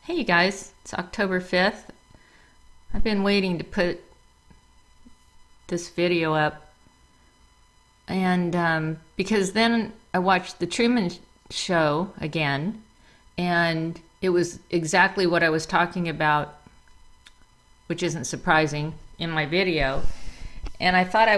Hey you guys, it's October 5th. I've been waiting to put this video up and because then I watched the Truman Show again, and it was exactly what I was talking about, which isn't surprising, in my video. And I thought I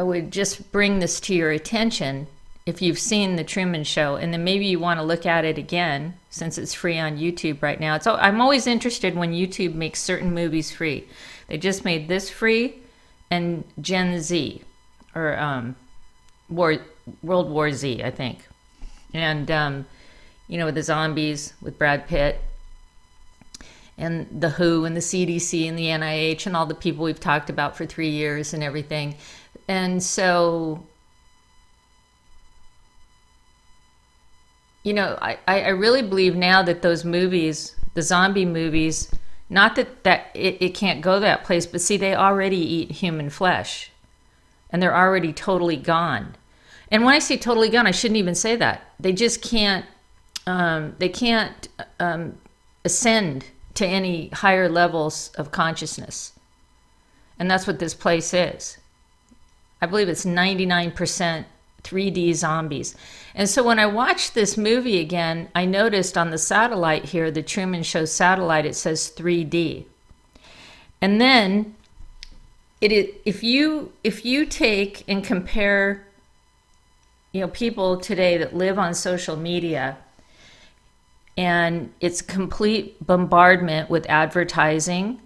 would just bring this to your attention if you've seen the Truman Show, and then maybe you want to look at it again since it's free on YouTube right now. I'm always interested when YouTube makes certain movies free. They just made this free, and Gen Z, or World War Z, I think. And with the zombies with Brad Pitt, and the WHO and the CDC and the NIH and all the people we've talked about for 3 years and everything. And so, I really believe now that those movies, the zombie movies, not that it can't go that place, but see, they already eat human flesh, and they're already totally gone. And when I say totally gone, I shouldn't even say that. They just can't, they can't ascend to any higher levels of consciousness. And that's what this place is. I believe it's 99% 3D zombies. And so when I watched this movie again, I noticed on the satellite here, the Truman Show satellite, it says 3D. And then if you take and compare, people today that live on social media, and it's complete bombardment with advertising,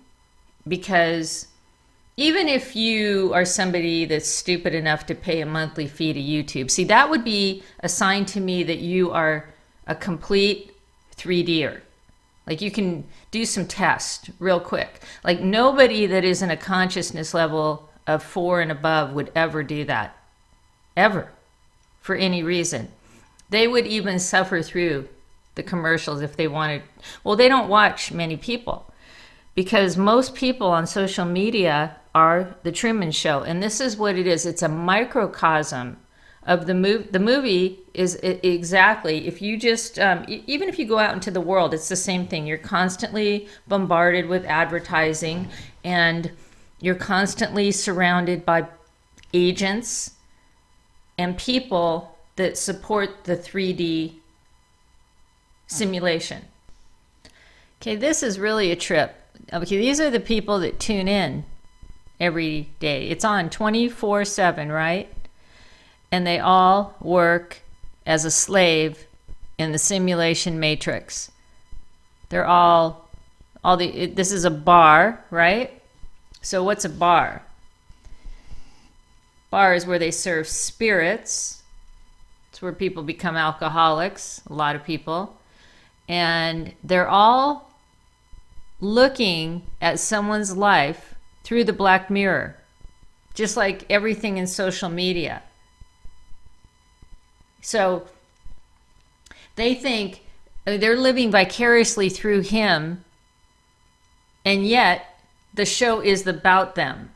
because even if you are somebody that's stupid enough to pay a monthly fee to YouTube, see, that would be a sign to me that you are a complete 3D'er. Like, you can do some tests real quick. Like, nobody that is in a consciousness level of 4 and above would ever do that. Ever. For any reason. They would even suffer through the commercials if they wanted. Well, they don't watch many people, because most people on social media are the Truman Show. And this is what it is. It's a microcosm of the movie. The movie is exactly, if you just, even if you go out into the world, it's the same thing. You're constantly bombarded with advertising, and you're constantly surrounded by agents and people that support the 3D simulation. Okay, this is really a trip. Okay, these are the people that tune in every day. It's on 24/7, right? And they all work as a slave in the simulation matrix. They're this is a bar, right? So what's a bar? Bar is where they serve spirits. It's where people become alcoholics, a lot of people. And they're all looking at someone's life through the black mirror, just like everything in social media. So they think they're living vicariously through him, and yet the show is about them.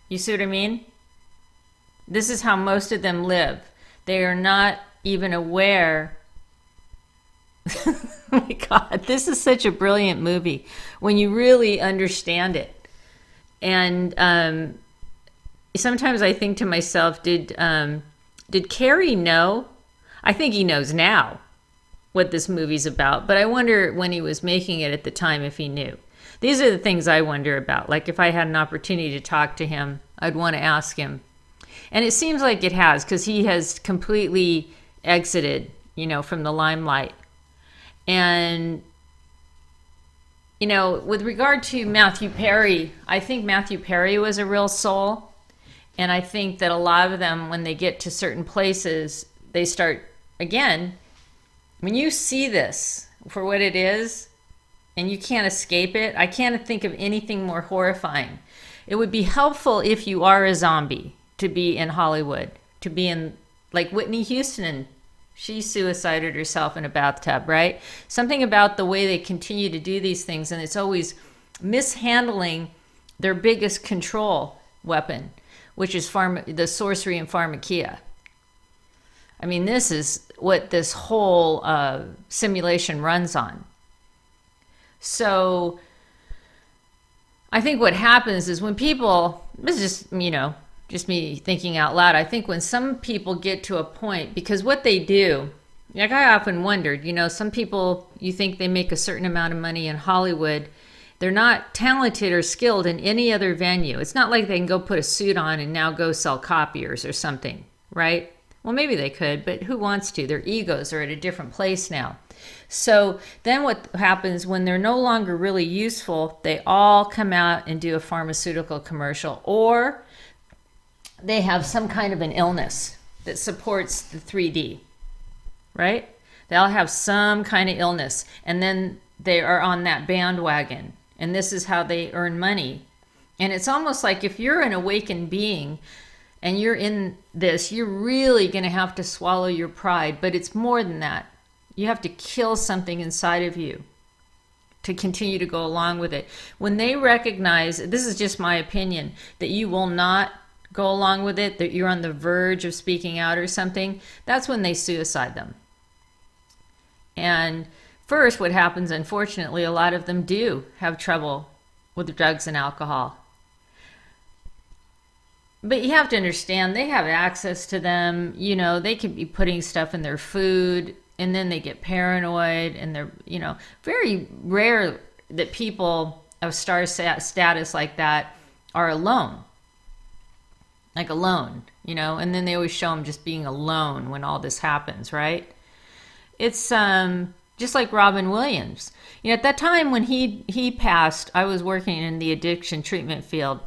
You see what I mean? This is how most of them live. They are not even aware. Oh my God, this is such a brilliant movie when you really understand it. And sometimes I think to myself, did Carrie know? I think he knows now what this movie's about, but I wonder when he was making it at the time if he knew. These are the things I wonder about. Like, if I had an opportunity to talk to him, I'd want to ask him. And it seems like it has, because he has completely exited, from the limelight. And, with regard to Matthew Perry, I think Matthew Perry was a real soul. And I think that a lot of them, when they get to certain places, they start, again, when you see this for what it is, and you can't escape it, I can't think of anything more horrifying. It would be helpful if you are a zombie to be in Hollywood, to be in, like Whitney Houston. She suicided herself in a bathtub, right? Something about the way they continue to do these things, and it's always mishandling their biggest control weapon, which is the sorcery and pharmakia. I mean, this is what this whole simulation runs on. So I think what happens is when people, this is just, just me thinking out loud. I think when some people get to a point, because what they do, like I often wondered, some people, you think they make a certain amount of money in Hollywood. They're not talented or skilled in any other venue. It's not like they can go put a suit on and now go sell copiers or something, right? Well, maybe they could, but who wants to? Their egos are at a different place now. So then what happens when they're no longer really useful, they all come out and do a pharmaceutical commercial, or they have some kind of an illness that supports the 3D, right? They all have some kind of illness, and then they are on that bandwagon, and this is how they earn money. And it's almost like if you're an awakened being and you're in this, you're really going to have to swallow your pride, but it's more than that. You have to kill something inside of you to continue to go along with it. When they recognize, this is just my opinion, that you will not go along with it, that you're on the verge of speaking out or something, that's when they suicide them. And first, what happens, unfortunately, a lot of them do have trouble with drugs and alcohol. But you have to understand, they have access to them. They could be putting stuff in their food, and then they get paranoid, and they're, very rare that people of star status like that are alone. Like alone, and then they always show them just being alone when all this happens, right? It's just like Robin Williams. At that time when he passed, I was working in the addiction treatment field,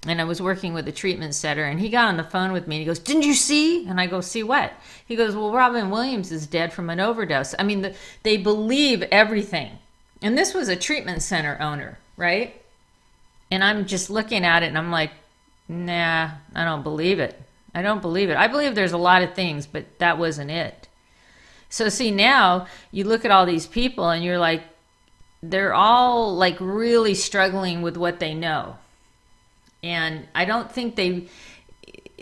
and I was working with a treatment center, and he got on the phone with me and he goes, "Didn't you see?" And I go, "See what?" He goes, "Well, Robin Williams is dead from an overdose." I mean, they believe everything. And this was a treatment center owner, right? And I'm just looking at it and I'm like, nah, I don't believe it. I don't believe it. I believe there's a lot of things, but that wasn't it. So see, now you look at all these people and you're like, they're all like really struggling with what they know. And I don't think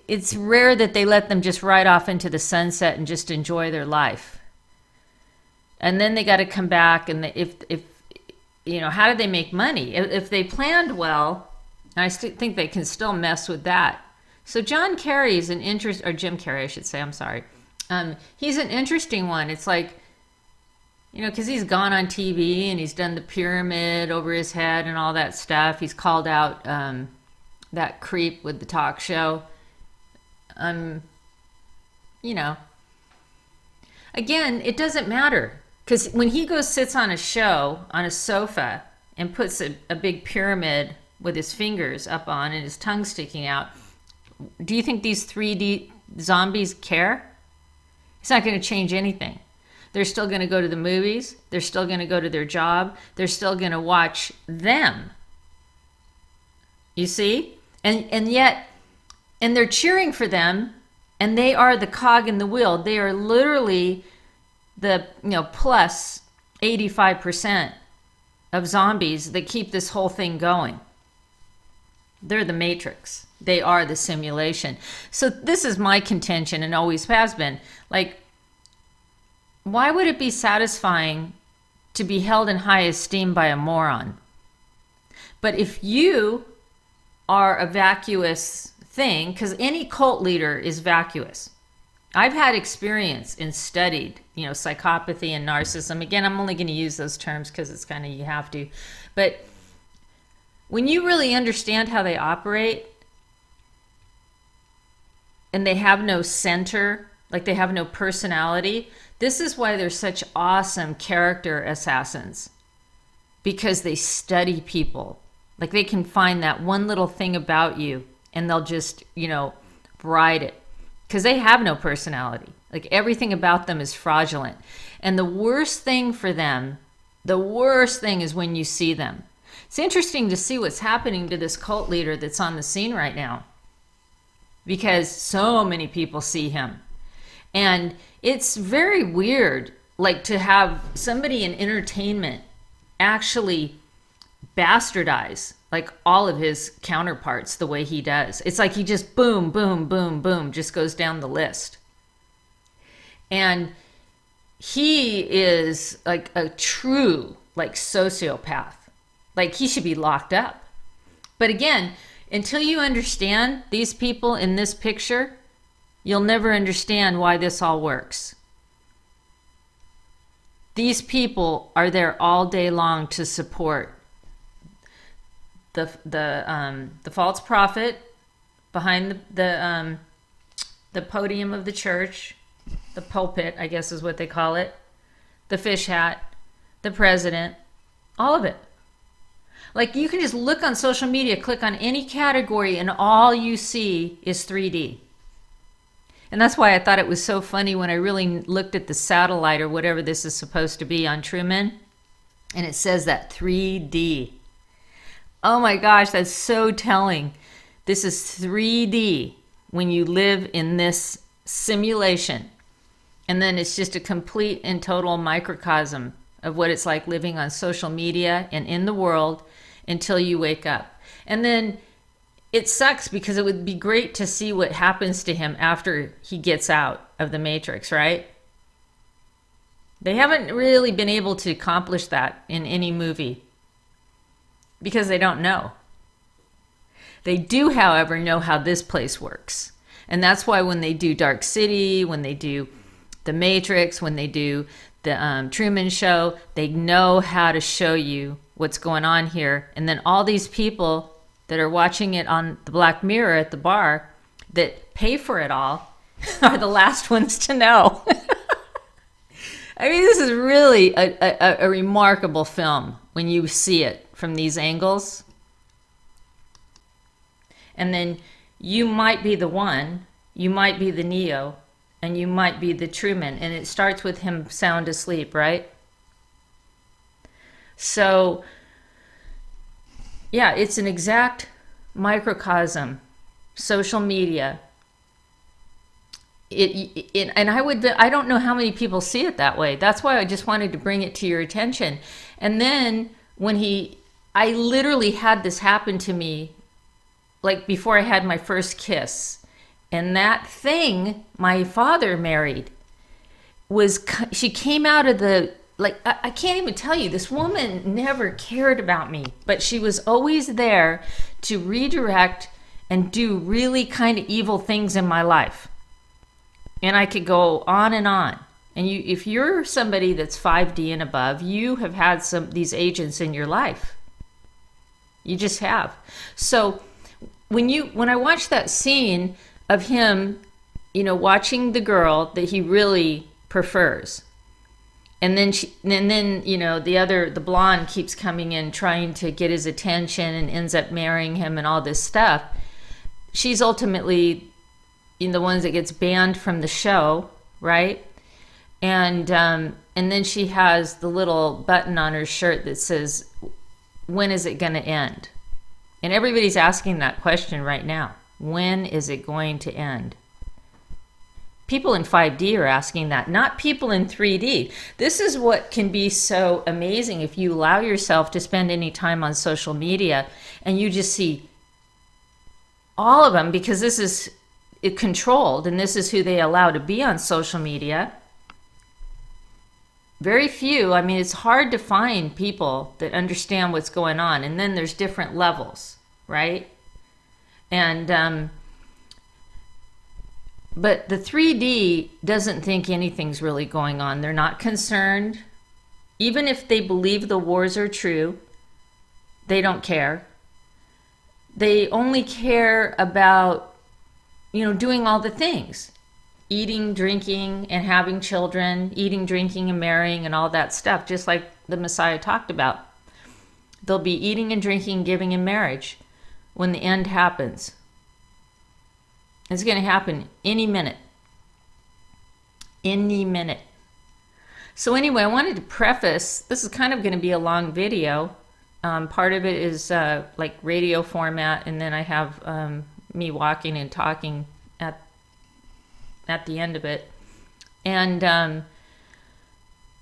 it's rare that they let them just ride off into the sunset and just enjoy their life. And then they got to come back, and if how do they make money? If they planned well, I think they can still mess with that. So John Kerry is or Jim Carrey, I should say, I'm sorry. He's an interesting one. It's like, because he's gone on TV and he's done the pyramid over his head and all that stuff. He's called out that creep with the talk show. Again, it doesn't matter. Because when he sits on a show, on a sofa, and puts a big pyramid with his fingers up on and his tongue sticking out, do you think these 3D zombies care? It's not going to change anything. They're still going to go to the movies. They're still going to go to their job. They're still going to watch them. You see? And yet, and they're cheering for them, and they are the cog in the wheel. They are literally the plus 85% of zombies that keep this whole thing going. They're the matrix. They are the simulation. So this is my contention, and always has been. Like, why would it be satisfying to be held in high esteem by a moron? But if you are a vacuous thing, because any cult leader is vacuous. I've had experience and studied, psychopathy and narcissism. Again, I'm only going to use those terms because it's kind of, you have to. But when you really understand how they operate, and they have no center, like they have no personality, this is why they're such awesome character assassins. Because they study people. Like they can find that one little thing about you and they'll just, ride it. Because they have no personality. Like everything about them is fraudulent. And the worst thing for them, the worst thing is when you see them. It's interesting to see what's happening to this cult leader that's on the scene right now. Because so many people see him. And it's very weird, like to have somebody in entertainment actually bastardize like all of his counterparts the way he does. It's like he just boom, boom, boom, boom, just goes down the list. And he is like a true like sociopath. Like he should be locked up. But again, until you understand these people in this picture, you'll never understand why this all works. These people are there all day long to support the false prophet behind the podium of the church, the pulpit, I guess is what they call it, the fish hat, the president, all of it. Like you can just look on social media, click on any category, and all you see is 3D. And that's why I thought it was so funny when I really looked at the satellite or whatever this is supposed to be on Trueman, and it says that 3D. Oh my gosh, that's so telling. This is 3D when you live in this simulation. And then it's just a complete and total microcosm of what it's like living on social media and in the world until you wake up. And then it sucks because it would be great to see what happens to him after he gets out of the Matrix, right? They haven't really been able to accomplish that in any movie because they don't know. They do, however, know how this place works. And that's why when they do Dark City, when they do The Matrix, when they do the Truman Show, they know how to show you what's going on here. And then all these people that are watching it on the Black Mirror at the bar that pay for it all are the last ones to know. I mean, this is really a remarkable film when you see it from these angles. And then you might be the one, you might be the Neo, and you might be the Truman. And it starts with him sound asleep, right? So, yeah, it's an exact microcosm. Social media. And I don't know how many people see it that way. That's why I just wanted to bring it to your attention. And then I literally had this happen to me like before I had my first kiss. And that thing my father married she came out of the, like, I can't even tell you, this woman never cared about me, but she was always there to redirect and do really kind of evil things in my life. And I could go on and on. And if you're somebody that's 5D and above, you have had these agents in your life. You just have. So when I watched that scene of him, watching the girl that he really prefers, and then the blonde keeps coming in trying to get his attention and ends up marrying him and all this stuff. She's ultimately the ones that gets banned from the show, right? And then she has the little button on her shirt that says, "When is it going to end?" And everybody's asking that question right now. When is it going to end? People in 5D are asking that, not people in 3D. This is what can be so amazing if you allow yourself to spend any time on social media and you just see all of them, because this is controlled and this is who they allow to be on social media. Very few. I mean, it's hard to find people that understand what's going on. And then there's different levels, right? And but the 3D doesn't think anything's really going on. They're not concerned. Even if they believe the wars are true, they don't care. They only care about, doing all the things. Eating, drinking, and having children. Eating, drinking, and marrying, and all that stuff, just like the Messiah talked about. They'll be eating and drinking, giving in marriage when the end happens. It's going to happen any minute. Any minute. So anyway, I wanted to preface, this is kind of going to be a long video. Part of it is like radio format, and then I have me walking and talking at the end of it. And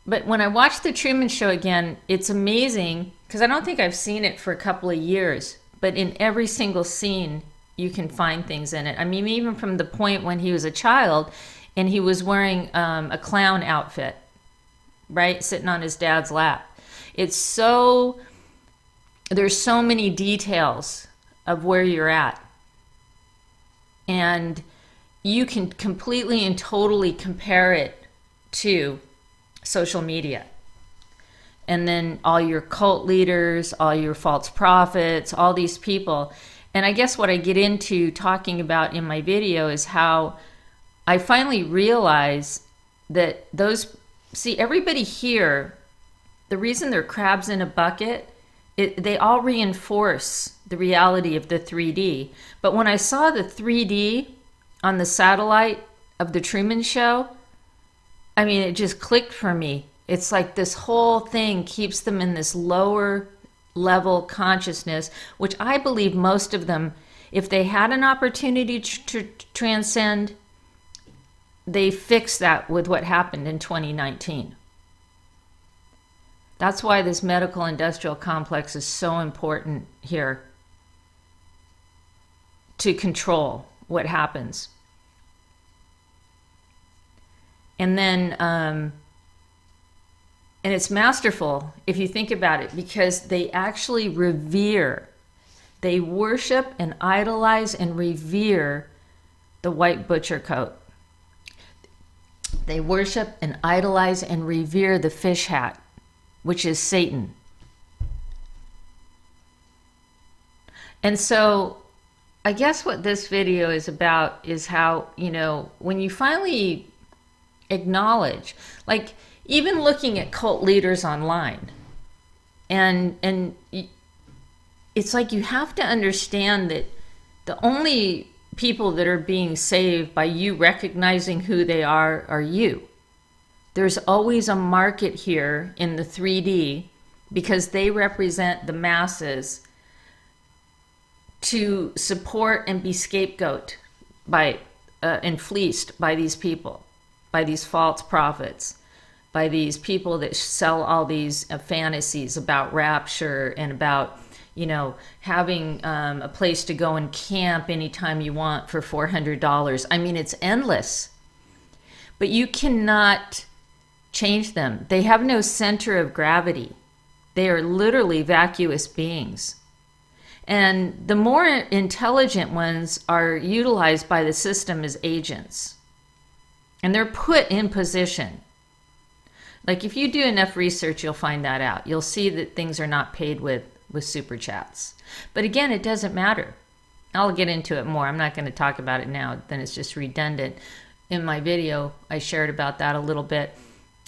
but when I watch the Truman Show again, it's amazing, because I don't think I've seen it for a couple of years, but in every single scene you can find things in it. I mean, even from the point when he was a child and he was wearing a clown outfit, right, sitting on his dad's lap. There's so many details of where you're at. And you can completely and totally compare it to social media. And then all your cult leaders, all your false prophets, all these people. And I guess what I get into talking about in my video is how I finally realize that everybody here, the reason they're crabs in a bucket, they all reinforce the reality of the 3D. But when I saw the 3D on the satellite of the Truman Show, I mean, it just clicked for me. It's like this whole thing keeps them in this lower level consciousness, which I believe most of them, if they had an opportunity to transcend, they fixed that with what happened in 2019. That's why this medical industrial complex is so important here to control what happens. And then, and it's masterful if you think about it, because they actually they worship and idolize and revere the white butcher coat. They worship and idolize and revere the fish hat, which is Satan. And so I guess what this video is about is how, when you finally acknowledge, like even looking at cult leaders online, and it's like you have to understand that the only people that are being saved by you recognizing who they are you. There's always a market here in the 3D because they represent the masses to support and be scapegoat by and fleeced by these people, by these false prophets, by these people that sell all these fantasies about rapture and about, having a place to go and camp anytime you want for $400. I mean, it's endless. But you cannot change them. They have no center of gravity. They are literally vacuous beings. And the more intelligent ones are utilized by the system as agents. And they're put in position. Like if you do enough research, you'll find that out. You'll see that things are not paid with super chats. But again, it doesn't matter. I'll get into it more. I'm not going to talk about it now. Then it's just redundant. In my video, I shared about that a little bit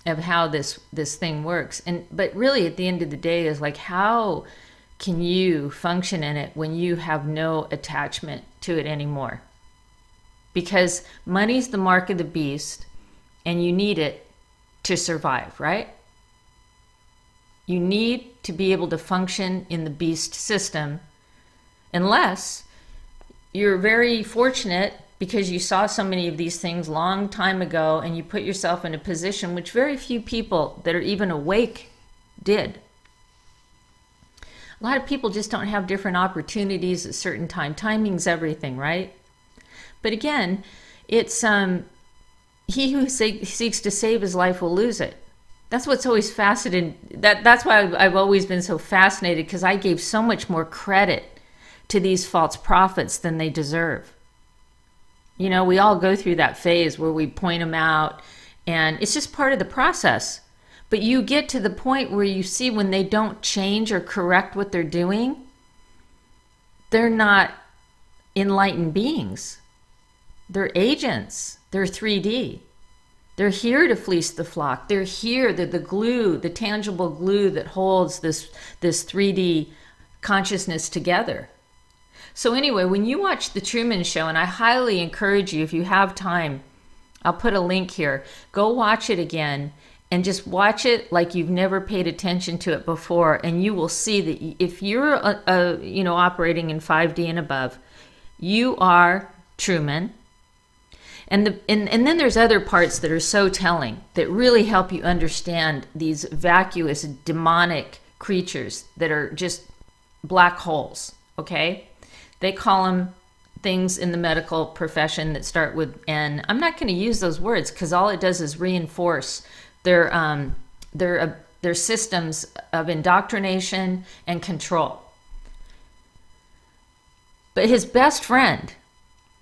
of how this thing works. But really, at the end of the day, is like, how can you function in it when you have no attachment to it anymore? Because money's the mark of the beast, and you need it to survive, right? You need to be able to function in the beast system, unless you're very fortunate because you saw so many of these things long time ago and you put yourself in a position which very few people that are even awake did. A lot of people just don't have different opportunities at certain time. Timing's everything, right? But again, it's he who seeks to save his life will lose it. That's what's always fascinating. That's why I've always been so fascinated, because I gave so much more credit to these false prophets than they deserve. We all go through that phase where we point them out, and it's just part of the process. But you get to the point where you see when they don't change or correct what they're doing, they're not enlightened beings. They're agents. They're 3D. They're here to fleece the flock. They're here. They're the glue, the tangible glue that holds this 3D consciousness together. So anyway, when you watch The Truman Show, and I highly encourage you, if you have time, I'll put a link here. Go watch it again and just watch it like you've never paid attention to it before, and you will see that if you're operating in 5D and above, you are Truman. And then there's other parts that are so telling, that really help you understand these vacuous, demonic creatures that are just black holes, okay? They call them things in the medical profession that start with N. I'm not going to use those words because all it does is reinforce their their systems of indoctrination and control. But his best friend,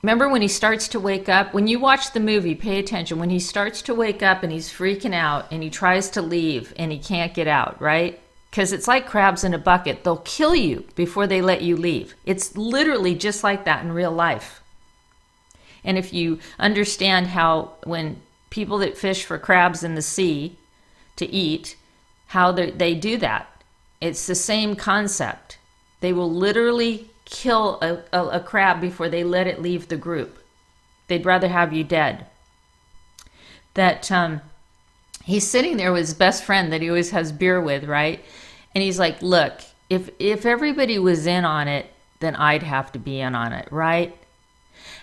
remember when he starts to wake up? When you watch the movie, pay attention. When he starts to wake up and he's freaking out and he tries to leave and he can't get out, right? Because it's like crabs in a bucket. They'll kill you before they let you leave. It's literally just like that in real life. And if you understand how when people that fish for crabs in the sea to eat, how they do that, it's the same concept. They will literally kill a crab before they let it leave the group. They'd rather have you dead. That he's sitting there with his best friend that he always has beer with, right? And he's like, look, if everybody was in on it, then I'd have to be in on it, right?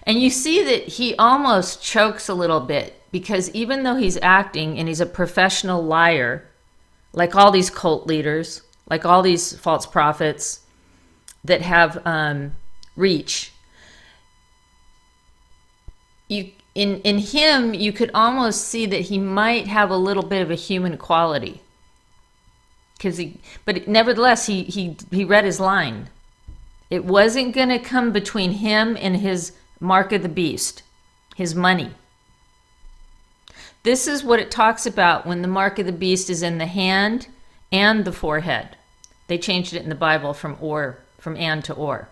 And you see that he almost chokes a little bit, because even though he's acting and he's a professional liar, like all these cult leaders, like all these false prophets that have reach, in him you could almost see that he might have a little bit of a human quality, but nevertheless he read his line. It wasn't going to come between him and his mark of the beast, his money. This is what it talks about when the mark of the beast is in the hand and the forehead. They changed it in the Bible from and to or.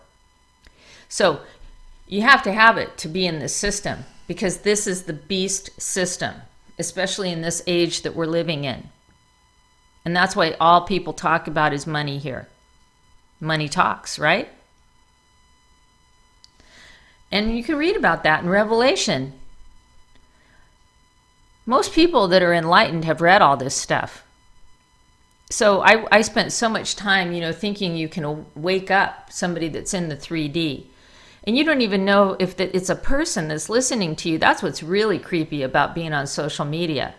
So you have to have it to be in this system, because this is the beast system, especially in this age that we're living in. And that's why all people talk about is money here. Money talks, right? And you can read about that in Revelation. Most people that are enlightened have read all this stuff. So I spent so much time, thinking you can wake up somebody that's in the 3D. And you don't even know if it's a person that's listening to you. That's what's really creepy about being on social media.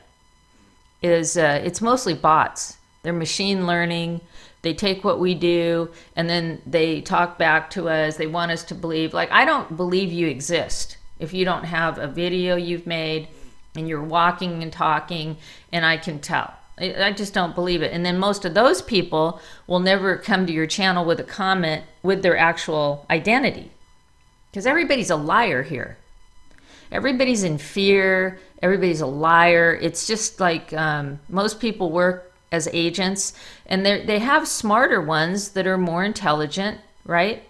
It's mostly bots. They're machine learning. They take what we do and then they talk back to us. They want us to believe. Like, I don't believe you exist if you don't have a video you've made and you're walking and talking, and I can tell. I just don't believe it. And then most of those people will never come to your channel with a comment with their actual identity, because everybody's a liar here. Everybody's in fear. Everybody's a liar. It's just like most people work as agents, and they have smarter ones that are more intelligent, right?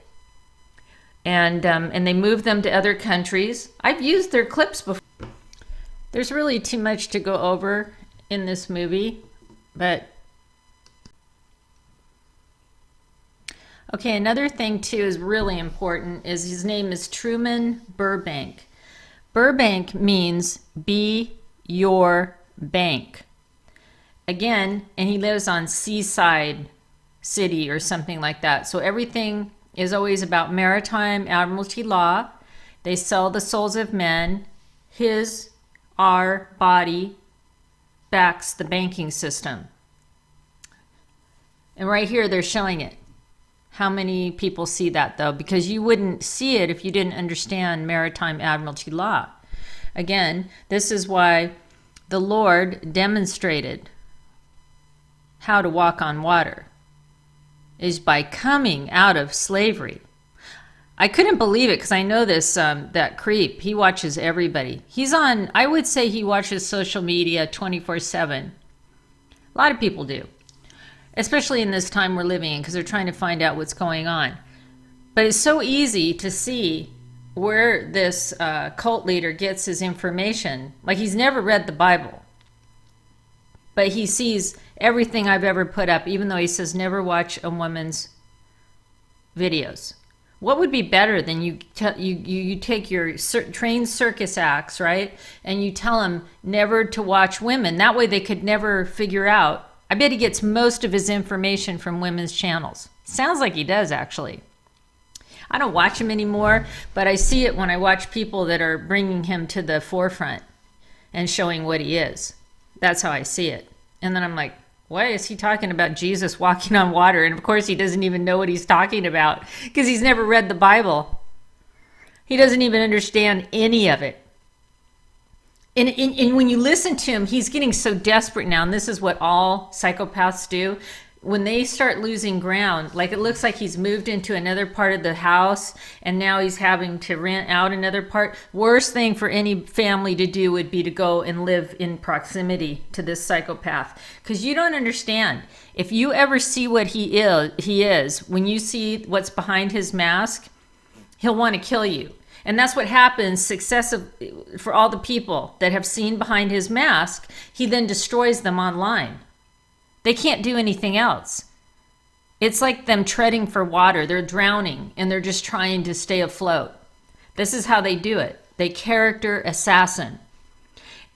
And they move them to other countries. I've used their clips before. There's really too much to go over in this movie, but okay, another thing too is really important is his name is Trueman Burbank. Burbank means be your bank. Again, and he lives on Seaside City or something like that. So everything is always about maritime admiralty law. They sell the souls of men. Our body backs the banking system. And right here, they're showing it. How many people see that, though? Because you wouldn't see it if you didn't understand maritime admiralty law. Again, this is why the Lord demonstrated how to walk on water, is by coming out of slavery. I couldn't believe it, because I know this, that creep, he watches everybody. He's on, I would say he watches social media 24/7. A lot of people do, especially in this time we're living in, because they're trying to find out what's going on. But it's so easy to see where this cult leader gets his information. Like, he's never read the Bible, but he sees everything I've ever put up, even though he says never watch a woman's videos. What would be better than you take your trained circus acts, right, and you tell them never to watch women. That way they could never figure out. I bet he gets most of his information from women's channels. Sounds like he does, actually. I don't watch him anymore, but I see it when I watch people that are bringing him to the forefront and showing what he is. That's how I see it. And then I'm like, why is he talking about Jesus walking on water? And of course he doesn't even know what he's talking about, because he's never read the Bible. He doesn't even understand any of it. And when you listen to him, he's getting so desperate now, and this is what all psychopaths do. When they start losing ground, like it looks like he's moved into another part of the house and now he's having to rent out another part. Worst thing for any family to do would be to go and live in proximity to this psychopath, because you don't understand. If you ever see what he is, when you see what's behind his mask, he'll want to kill you. And that's what happens for all the people that have seen behind his mask. He then destroys them online. They can't do anything else. It's like them treading for water. They're drowning and they're just trying to stay afloat. This is how they do it. They character assassin.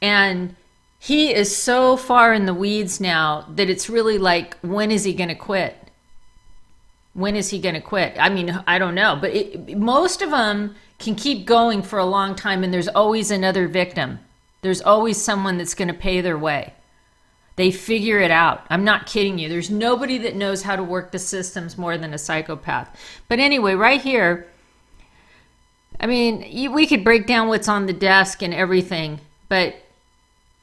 And he is so far in the weeds now that it's really like, when is he going to quit? When is he going to quit? I mean, I don't know. But most of them can keep going for a long time, and there's always another victim. There's always someone that's going to pay their way. They figure it out. I'm not kidding you. There's nobody that knows how to work the systems more than a psychopath. But anyway, right here, I mean, we could break down what's on the desk and everything, but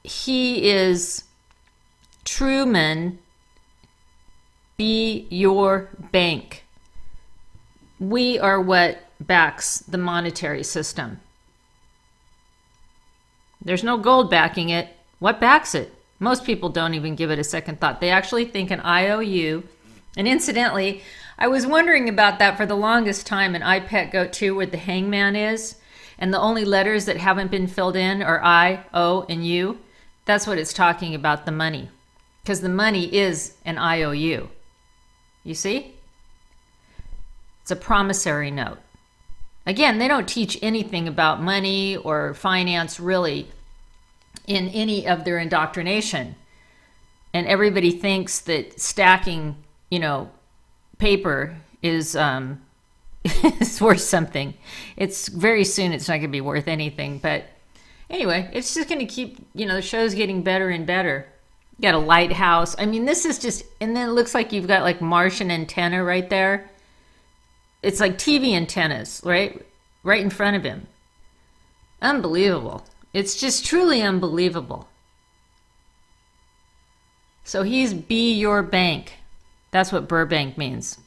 he is Trueman, be your bank. We are what backs the monetary system. There's no gold backing it. What backs it? Most people don't even give it a second thought. They actually think an IOU. And incidentally, I was wondering about that for the longest time in I, Pet, Goat 2, where the hangman is. And the only letters that haven't been filled in are I, O, and U. That's what it's talking about, the money. Because the money is an IOU. You see? It's a promissory note. Again, they don't teach anything about money or finance really in any of their indoctrination. And everybody thinks that stacking, paper is is worth something. It's very soon it's not going to be worth anything. But anyway, it's just going to keep, the show's getting better and better. You got a lighthouse. I mean, this is just, and then it looks like you've got like Martian antenna right there. It's like TV antennas, right in front of him. Unbelievable. It's just truly unbelievable. So he's be your bank. That's what Burbank means.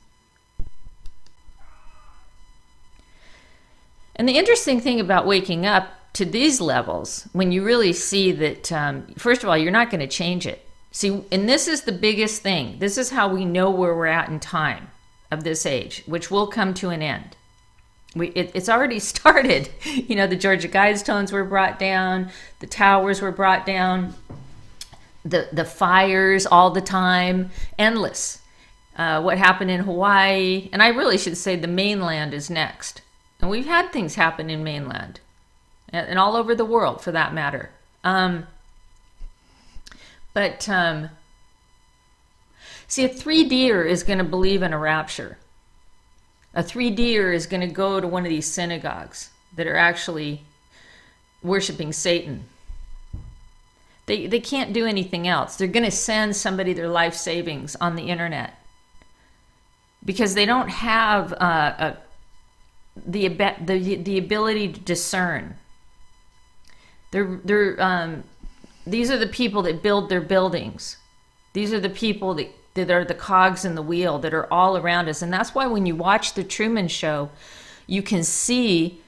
And the interesting thing about waking up to these levels, when you really see that, first of all, you're not going to change it. See, and this is the biggest thing. This is how we know where we're at in time of this age, which will come to an end. It's already started. The Georgia Guidestones were brought down. The towers were brought down. The fires all the time. Endless. What happened in Hawaii. And I really should say the mainland is next. And we've had things happen in mainland. And all over the world, for that matter. See, a 3D'er is going to believe in a rapture. A 3D'er is going to go to one of these synagogues that are actually worshiping Satan. They can't do anything else. They're going to send somebody their life savings on the internet because they don't have the ability to discern. These are the people that build their buildings. These are the people that are the cogs in the wheel that are all around us. And that's why when you watch the Truman Show, you can see,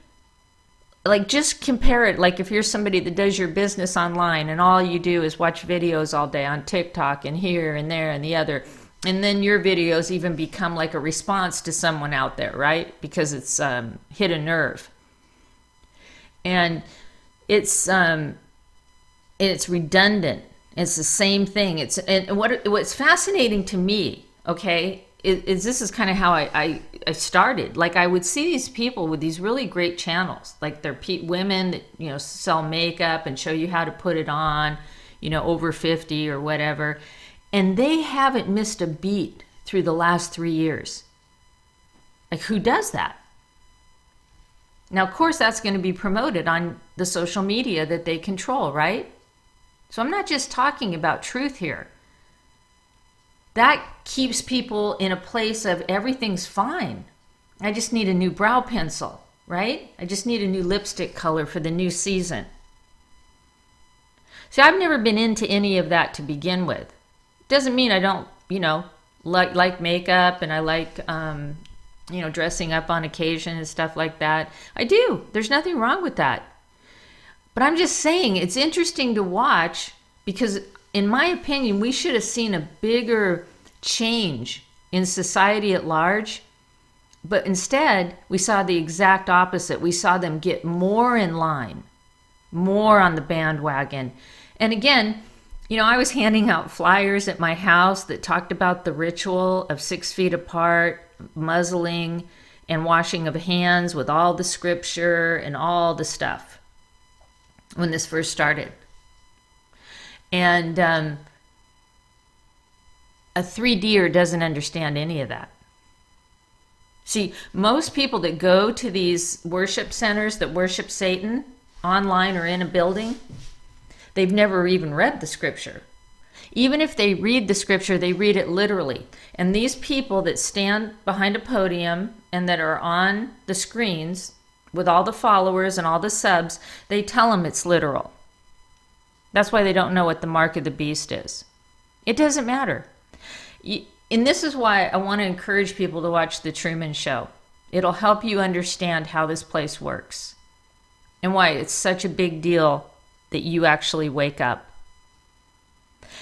like, just compare it. Like if you're somebody that does your business online and all you do is watch videos all day on TikTok and here and there and the other, and then your videos even become like a response to someone out there, right? Because it's hit a nerve. And it's redundant. It's the same thing. And what's fascinating to me, okay, is this is kind of how I started. Like I would see these people with these really great channels, like they're women that sell makeup and show you how to put it on, over 50 or whatever, and they haven't missed a beat through the last 3 years. Like who does that? Now, of course, that's going to be promoted on the social media that they control, right? So I'm not just talking about truth here. That keeps people in a place of everything's fine. I just need a new brow pencil, right? I just need a new lipstick color for the new season. See, I've never been into any of that to begin with. Doesn't mean I don't, like makeup, and I like, dressing up on occasion and stuff like that. I do. There's nothing wrong with that. But I'm just saying it's interesting to watch because, in my opinion, we should have seen a bigger change in society at large. But instead, we saw the exact opposite. We saw them get more in line, more on the bandwagon. And again, I was handing out flyers at my house that talked about the ritual of 6 feet apart, muzzling, and washing of hands with all the scripture and all the stuff when this first started. And a 3D'er doesn't understand any of that. See, most people that go to these worship centers that worship Satan online or in a building, they've never even read the scripture. Even if they read the scripture, they read it literally. And these people that stand behind a podium and that are on the screens with all the followers and all the subs, they tell them it's literal. That's why they don't know what the mark of the beast is. It doesn't matter. And this is why I want to encourage people to watch the Truman Show. It'll help you understand how this place works and why it's such a big deal that you actually wake up.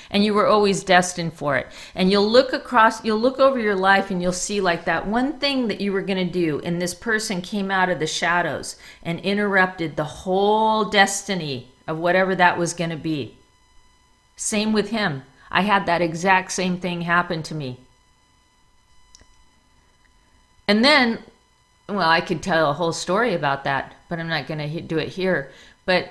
And you were always destined for it. And you'll look over your life and you'll see like that one thing that you were going to do, and this person came out of the shadows and interrupted the whole destiny of whatever that was going to be. Same with him. I had that exact same thing happen to me. And then, well, I could tell a whole story about that, but I'm not going to do it here. But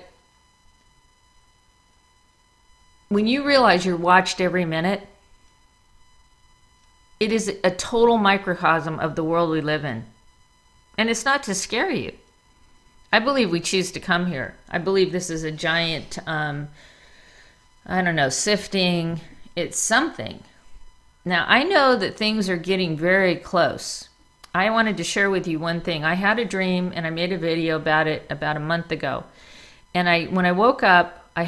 when you realize you're watched every minute, it is a total microcosm of the world we live in. And it's not to scare you. I believe we choose to come here. I believe this is a giant, sifting. It's something. Now, I know that things are getting very close. I wanted to share with you one thing. I had a dream, and I made a video about it about a month ago. And when I woke up, I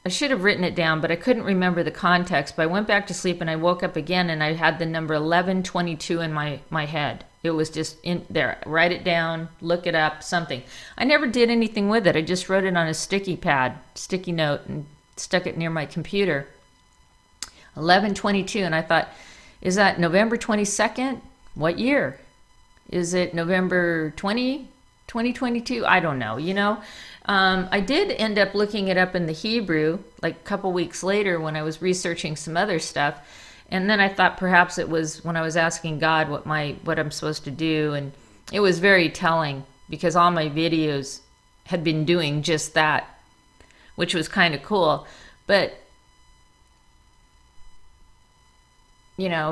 should have written it down, but I couldn't remember the context. But I went back to sleep and I woke up again and I had the number 1122 in my head. It was just in there. Write it down, look it up, something. I never did anything with it. I just wrote it on a sticky note, and stuck it near my computer. 1122. And I thought, is that November 22nd? What year? Is it November 2022? I don't know, I did end up looking it up in the Hebrew, like a couple weeks later when I was researching some other stuff. And then I thought perhaps it was when I was asking God what I'm supposed to do. And it was very telling because all my videos had been doing just that, which was kind of cool. But,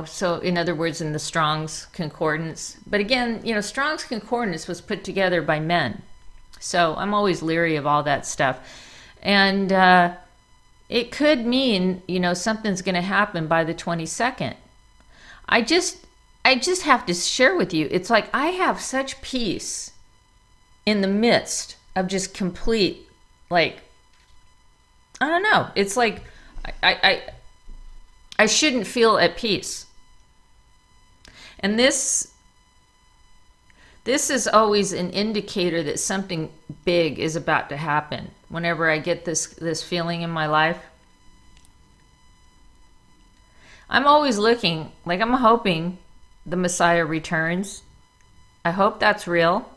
so in other words, in the Strong's Concordance. But again, Strong's Concordance was put together by men. So I'm always leery of all that stuff. And it could mean, something's going to happen by the 22nd. I just have to share with you. It's like I have such peace in the midst of just complete, I don't know. It's like I shouldn't feel at peace. And this is always an indicator that something big is about to happen. Whenever I get this feeling in my life, I'm always looking, I'm hoping the Messiah returns. I hope that's real.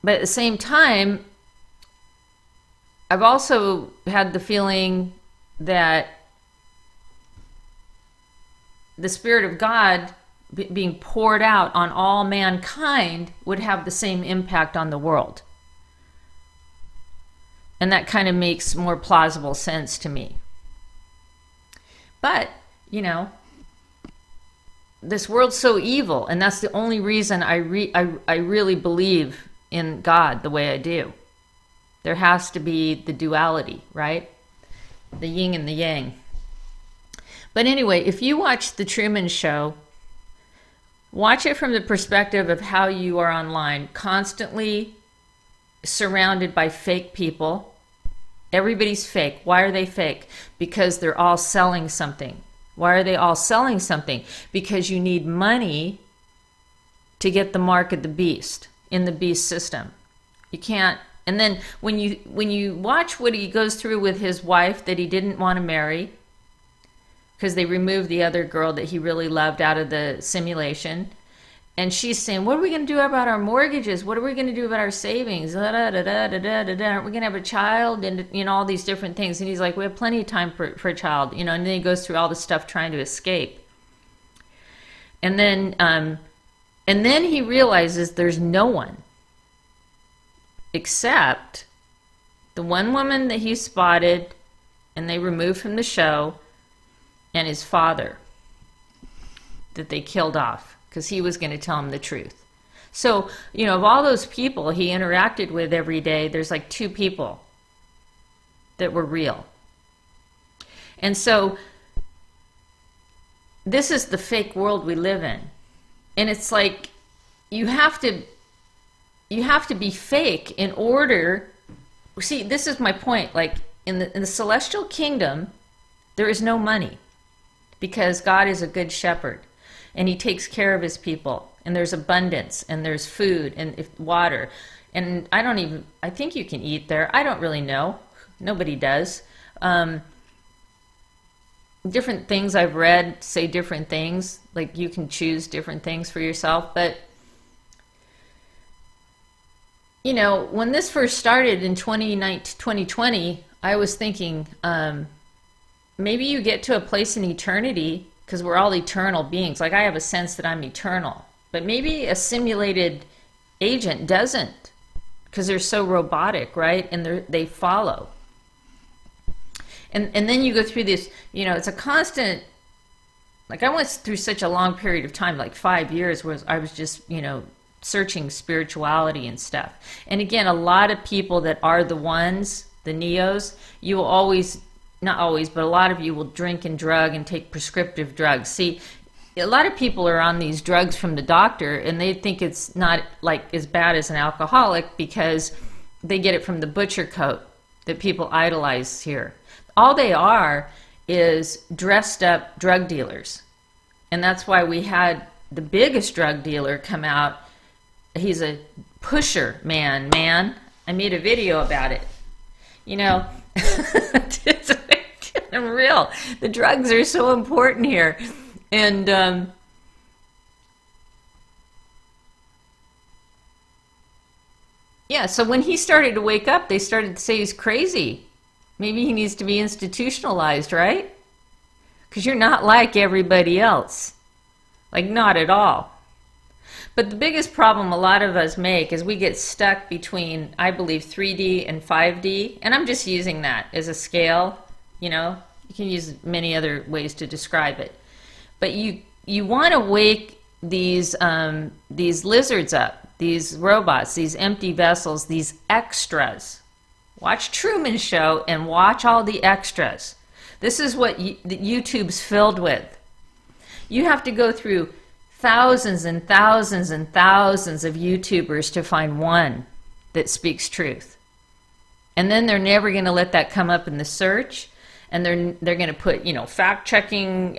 But at the same time, I've also had the feeling that the Spirit of God being poured out on all mankind would have the same impact on the world. And that kind of makes more plausible sense to me. But, this world's so evil, and that's the only reason I really believe in God the way I do. There has to be the duality, right? The yin and the yang. But anyway, if you watch the Truman Show, watch it from the perspective of how you are online, constantly surrounded by fake people. Everybody's fake. Why are they fake? Because they're all selling something. Why are they all selling something? Because you need money to get the mark of the beast in the beast system. You can't. And then when you watch what he goes through with his wife that he didn't want to marry, because they removed the other girl that he really loved out of the simulation, and she's saying, what are we going to do about our mortgages? What are we going to do about our savings? Aren't we going to have a child? And all these different things. And he's like, we have plenty of time for a child. And then he goes through all this stuff trying to escape. And then he realizes there's no one except the one woman that he spotted and they removed from the show, and his father that they killed off because he was going to tell him the truth. So, of all those people he interacted with every day, there's like 2 people that were real. And so this is the fake world we live in. And it's like you have to be fake in order. See, this is my point. Like in the celestial kingdom, there is no money because God is a good shepherd and he takes care of his people, and there's abundance, and there's food and water. And I think you can eat there. I don't really know. Nobody does. Different things I've read say different things. Like you can choose different things for yourself. But, when this first started in 2020, I was thinking, maybe you get to a place in eternity, because we're all eternal beings. Like I have a sense that I'm eternal. But maybe a simulated agent doesn't, because they're so robotic, right? And they follow. And then you go through this, it's a constant, like I went through such a long period of time, like 5 years, where I was just, searching spirituality and stuff. And again, a lot of people that are the ones, the neos, you will always, not always, but a lot of you will drink and drug and take prescriptive drugs. See, a lot of people are on these drugs from the doctor and they think it's not like as bad as an alcoholic because they get it from the butcher coat that people idolize here. All they are is dressed up drug dealers. And that's why we had the biggest drug dealer come out. He's a pusher man. I made a video about it. I'm real. The drugs are so important here. And so when he started to wake up, they started to say he's crazy. Maybe he needs to be institutionalized, right? Because you're not like everybody else. Like, not at all. But the biggest problem a lot of us make is we get stuck between, I believe, 3D and 5D. And I'm just using that as a scale. You can use many other ways to describe it. But you want to wake these lizards up, these robots, these empty vessels, these extras. Watch Truman Show and watch all the extras. This is what YouTube's filled with. You have to go through thousands and thousands and thousands of YouTubers to find one that speaks truth. And then they're never going to let that come up in the search. And they're going to put, fact-checking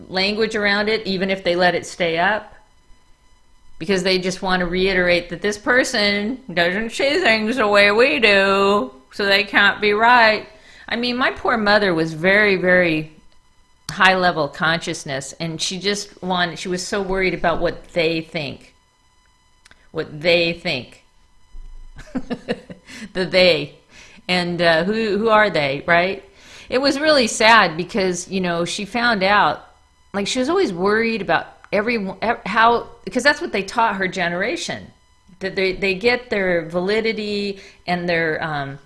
language around it, even if they let it stay up. Because they just want to reiterate that this person doesn't see things the way we do, so they can't be right. I mean, my poor mother was very, very high-level consciousness, and she was so worried about what they think. What they think. The they. And who are they, right? It was really sad because, she found out, like she was always worried about because that's what they taught her generation, that they get their validity and their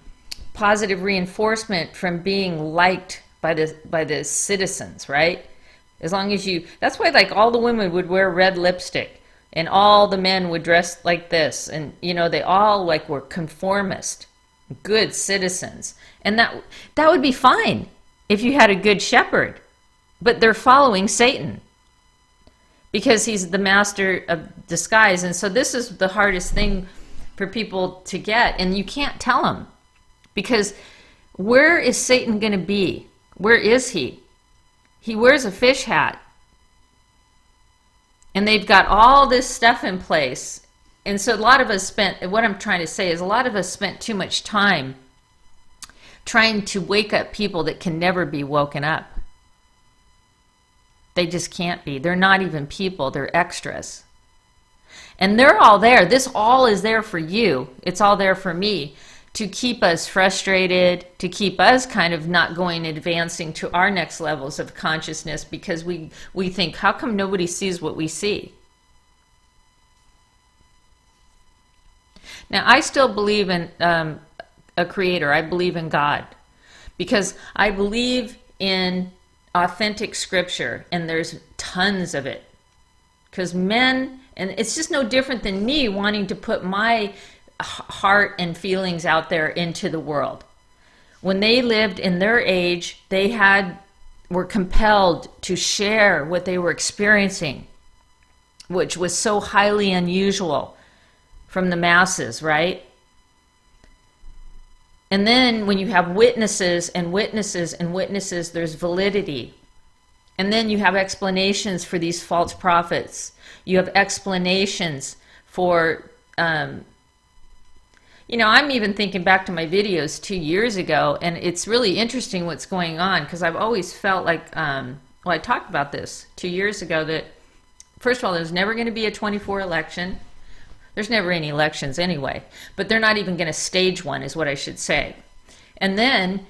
positive reinforcement from being liked by the citizens, right? As long as that's why like all the women would wear red lipstick and all the men would dress like this, and they all like were conformist, good citizens. And that would be fine if you had a good shepherd. But they're following Satan because he's the master of disguise. And so this is the hardest thing for people to get, and you can't tell them, because where is Satan going to be? Where is he? He wears a fish hat, and they've got all this stuff in place. And so a lot of us spent, what I'm trying to say is, a lot of us spent too much time trying to wake up people that can never be woken up. They just can't be. They're not even people. They're extras. And they're all there. This all is there for you. It's all there for me, to keep us frustrated, to keep us kind of not going, advancing to our next levels of consciousness, because we think, how come nobody sees what we see? Now, I still believe in a creator. I believe in God, because I believe in authentic scripture, and there's tons of it. Because men, and it's just no different than me wanting to put my heart and feelings out there into the world. When they lived in their age, they were compelled to share what they were experiencing, which was so highly unusual from the masses, right? And then when you have witnesses and witnesses and witnesses, there's validity. And then you have explanations for these false prophets. You have explanations for, I'm even thinking back to my videos 2 years ago, and it's really interesting what's going on, because I've always felt like, I talked about this 2 years ago, that first of all, there's never going to be a 24 election. There's never any elections anyway, but they're not even going to stage one, is what I should say. And then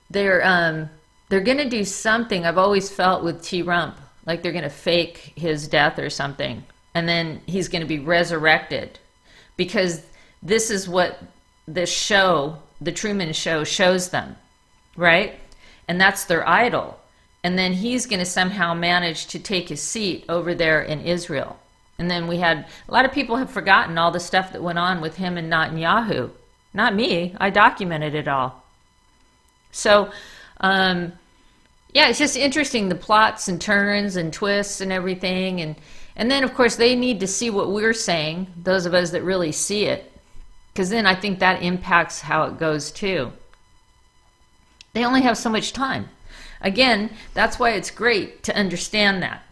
they're going to do something, I've always felt, with T. Rump, like they're going to fake his death or something, and then he's going to be resurrected, because this is what the show, the Truman Show, shows them, right? And that's their idol. And then he's going to somehow manage to take his seat over there in Israel. And then we had, a lot of people have forgotten all the stuff that went on with him and Netanyahu. Not me. I documented it all. So, it's just interesting, the plots and turns and twists and everything. And then, of course, they need to see what we're saying, those of us that really see it, because then I think that impacts how it goes too. They only have so much time. Again, that's why it's great to understand that.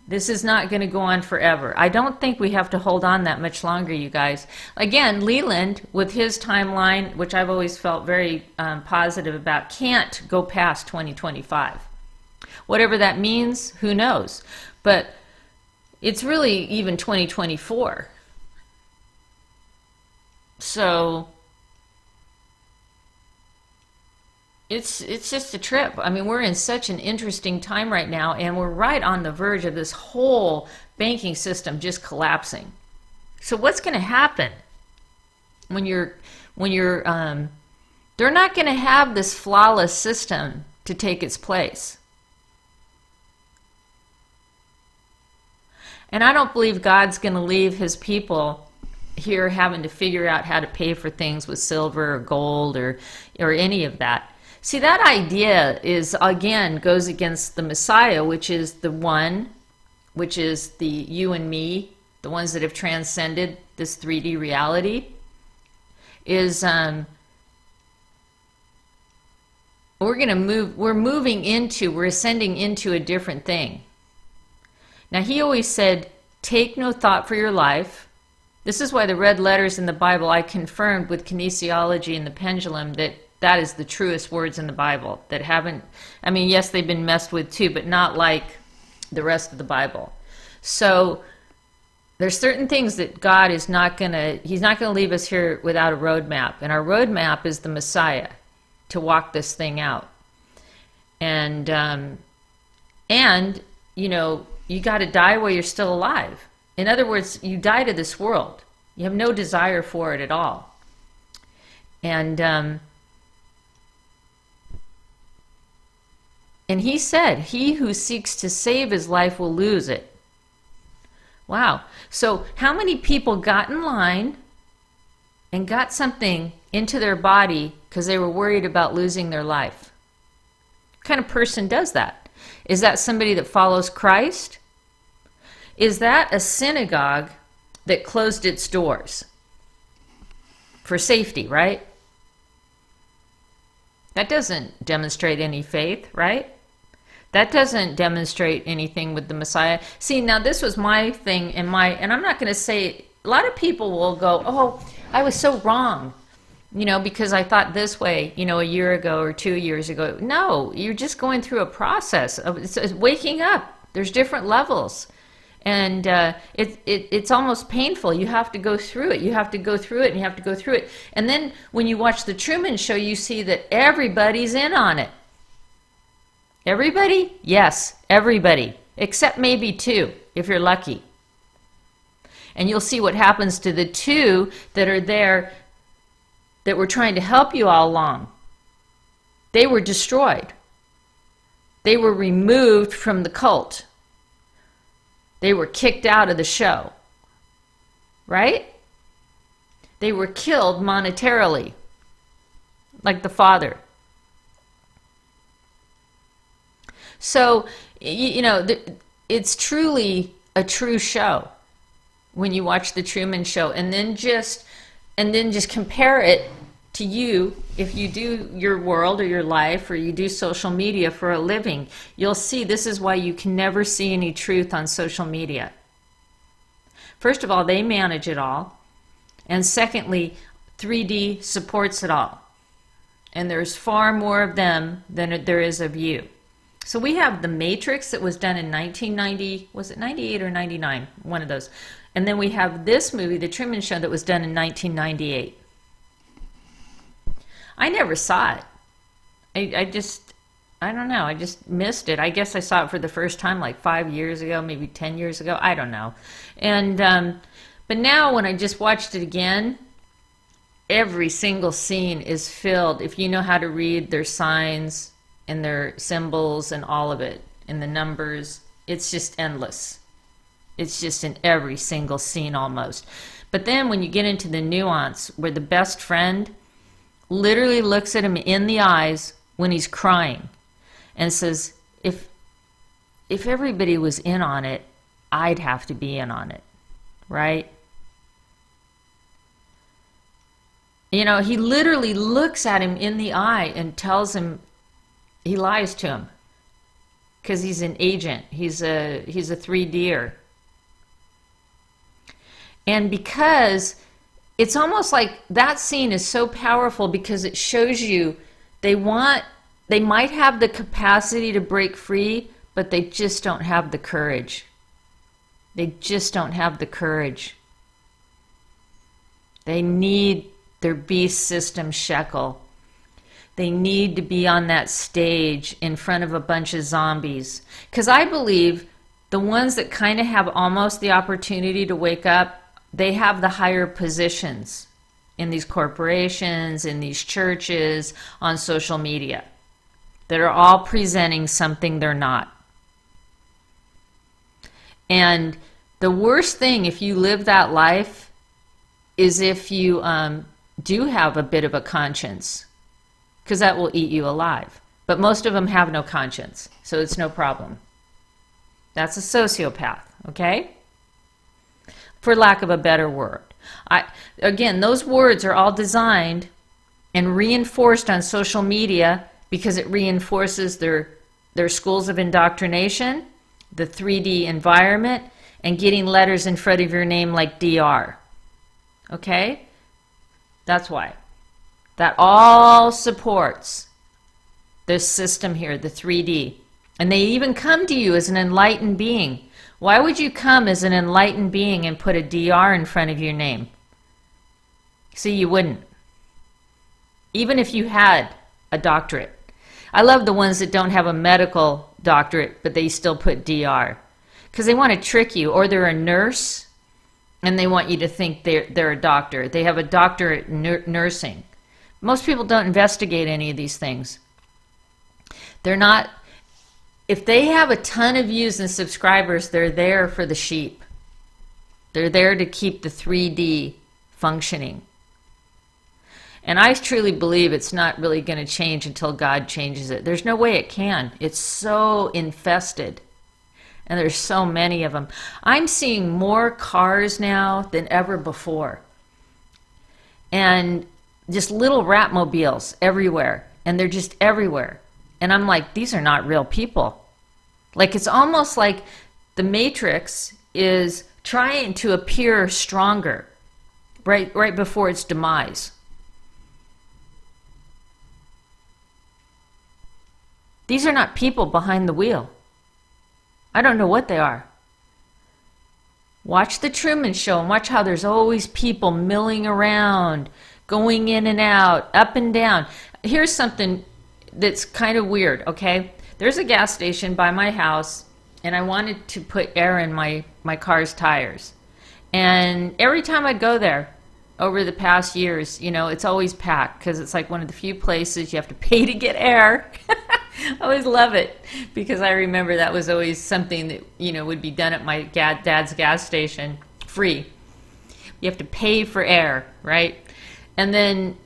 This is not going to go on forever. I don't think we have to hold on that much longer, you guys. Again, Leland, with his timeline, which I've always felt very positive about, can't go past 2025. Whatever that means, who knows? But it's really even 2024. So it's just a trip. I mean, we're in such an interesting time right now, and we're right on the verge of this whole banking system just collapsing. So what's going to happen when you're they're not going to have this flawless system to take its place. And I don't believe God's going to leave his people here having to figure out how to pay for things with silver or gold or any of that. See, that idea is, again, goes against the Messiah, which is the one, which is the you and me, the ones that have transcended this 3D reality, is we're ascending into a different thing. Now, he always said, take no thought for your life. This is why the red letters in the Bible, I confirmed with kinesiology and the pendulum that is the truest words in the Bible that haven't, I mean, yes, they've been messed with too, but not like the rest of the Bible. So there's certain things that God is he's not going to leave us here without a roadmap. And our roadmap is the Messiah to walk this thing out. And you got to die while you're still alive. In other words, you die to this world. You have no desire for it at all. And he said, he who seeks to save his life will lose it. Wow. So how many people got in line and got something into their body because they were worried about losing their life? What kind of person does that? Is that somebody that follows Christ? Is that a synagogue that closed its doors? for safety, right? That doesn't demonstrate any faith, right? That doesn't demonstrate anything with the Messiah. See, now this was my thing and I'm not going to say, a lot of people will go, oh, I was so wrong, because I thought this way, a year ago or 2 years ago. No, you're just going through a process of it's waking up. There's different levels. And it's almost painful. You have to go through it. You have to go through it, and you have to go through it. And then when you watch the Truman Show, you see that everybody's in on it. Everybody? Yes, everybody. Except maybe 2, if you're lucky. And you'll see what happens to the 2 that are there that were trying to help you all along. They were destroyed. They were removed from the cult. They were kicked out of the show. Right? They were killed monetarily, like the father. So, it's truly a true show when you watch the Truman Show, and then just compare it to you. If you do your world or your life, or you do social media for a living, you'll see this is why you can never see any truth on social media. First of all, they manage it all, and secondly, 3D supports it all, and there's far more of them than there is of you. So we have The Matrix that was done in 1990, was it 98 or 99? One of those. And then we have this movie, The Truman Show, that was done in 1998. I never saw it. I don't know, I just missed it. I guess I saw it for the first time like 5 years ago, maybe 10 years ago, I don't know. And but now when I just watched it again, every single scene is filled, if you know how to read their signs and their symbols and all of it, and the numbers, it's just endless. It's just in every single scene almost. But then when you get into the nuance where the best friend literally looks at him in the eyes when he's crying and says, if everybody was in on it, I'd have to be in on it, right? He literally looks at him in the eye and tells him, he lies to him because he's an agent. He's a 3D'er. And because it's almost like that scene is so powerful because it shows you they might have the capacity to break free, but they just don't have the courage. They just don't have the courage. They need their beast system shekel. They need to be on that stage in front of a bunch of zombies. Because I believe the ones that kind of have almost the opportunity to wake up, they have the higher positions in these corporations, in these churches, on social media, that are all presenting something they're not. And the worst thing, if you live that life, is if you do have a bit of a conscience, because that will eat you alive. But most of them have no conscience, so it's no problem. That's a sociopath, okay? For lack of a better word. Again, those words are all designed and reinforced on social media because it reinforces their schools of indoctrination, the 3D environment, and getting letters in front of your name like DR. Okay? That's why. That all supports this system here, the 3D. And they even come to you as an enlightened being. Why would you come as an enlightened being and put a DR in front of your name? See, you wouldn't. Even if you had a doctorate. I love the ones that don't have a medical doctorate, but they still put DR. Because they want to trick you. Or they're a nurse, and they want you to think they're a doctor. They have a doctorate in nursing. Most people don't investigate any of these things. They're not... If they have a ton of views and subscribers, they're there for the sheep. They're there to keep the 3D functioning. And I truly believe it's not really going to change until God changes it. There's no way it can. It's so infested. And there's so many of them. I'm seeing more cars now than ever before. and just little rat-mobiles everywhere, and they're just everywhere. And I'm like, these are not real people. Like, it's almost like the Matrix is trying to appear stronger right before its demise. These are not people behind the wheel. I don't know what they are. Watch the Truman Show and watch how there's always people milling around, going in and out, up and down. Here's something that's kind of weird, okay? There's a gas station by my house, and I wanted to put air in my car's tires. And every time I go there over the past years, you know, it's always packed because it's like one of the few places you have to pay to get air. I always love it because I remember that was always something that, you know, would be done at my dad's gas station, free. You have to pay for air, right? And then,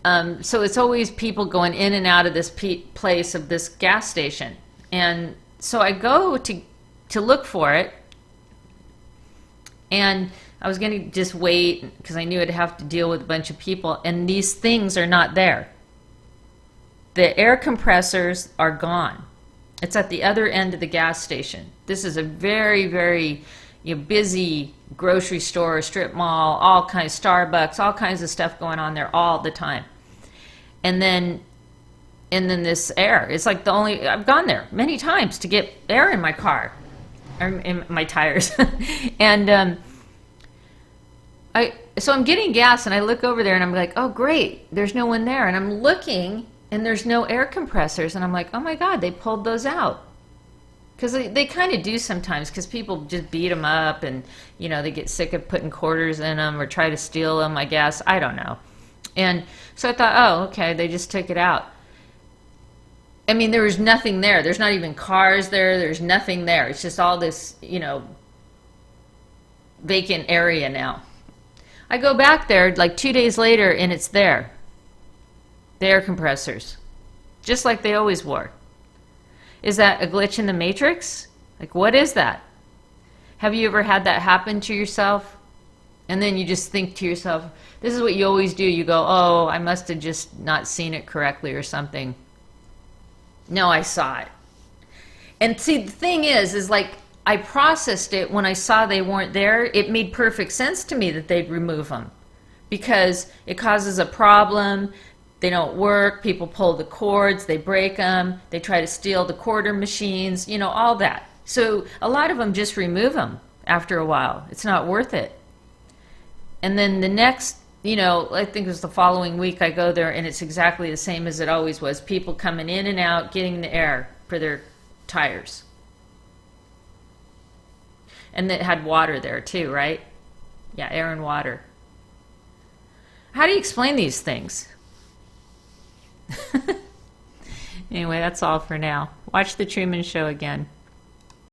so it's always people going in and out of this place of this gas station. And so I go to look for it, and I was going to just wait because I knew I'd have to deal with a bunch of people, and these things are not there. The air compressors are gone. It's at the other end of the gas station. This is a very, very, you know, busy grocery store, strip mall, all kinds, Starbucks, all kinds of stuff going on there all the time. And then this air, it's like I've gone there many times to get air in my car, or in my tires. And so I'm getting gas, and I look over there, and I'm like, oh great, there's no one there. And I'm looking, and there's no air compressors, and I'm like, oh my God, they pulled those out. Because they kind of do sometimes, because people just beat them up, and, you know, they get sick of putting quarters in them or try to steal them, I guess. I don't know. And so I thought, oh, okay, they just took it out. I mean, there was nothing there. There's not even cars there. There's nothing there. It's just all this, you know, vacant area now. I go back there like 2 days later, and it's there. The air compressors. Just like they always were. Is that a glitch in the Matrix? Like, what is that? Have you ever had that happen to yourself? And then you just think to yourself, this is what you always do. You go, oh, I must have just not seen it correctly or something. No, I saw it. And see, the thing is like, I processed it when I saw they weren't there. It made perfect sense to me that they'd remove them because it causes a problem. They don't work. People pull the cords. They break them. They try to steal the quarter machines, you know, all that. So a lot of them just remove them after a while. It's not worth it. And then the next, you know, I think it was the following week I go there, and it's exactly the same as it always was. People coming in and out, getting the air for their tires. And it had water there too, right? Yeah, air and water. How do you explain these things? Anyway, that's all for now. Watch the Truman Show again.